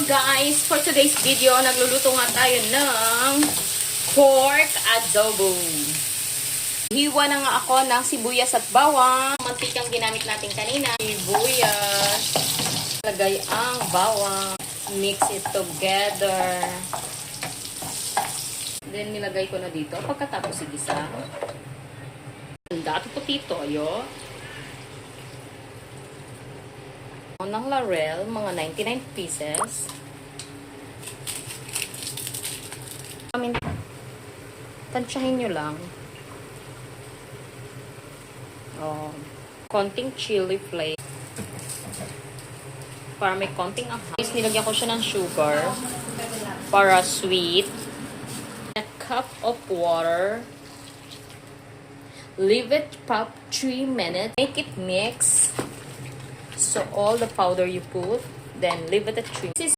guys, for today's video, nagluluto nga tayo ng pork adobo. Hiwa na nga ako ng sibuyas at bawang. Mantikang ginamit natin kanina. Sibuyas. Lagay ang bawang. Mix it together. Then, nilagay ko na dito. Pagkatapos igisa. Dato potito, ayo. Ng Larel, mga 99 pieces. Tansyahin nyo lang. Oh, konting chili flake. Para may konting ahas. Nilagyan ko siya ng sugar. Para sweet. A cup of water. Leave it pop 3 minutes. Make it mix. So all the powder you put, then leave it at 3 minutes.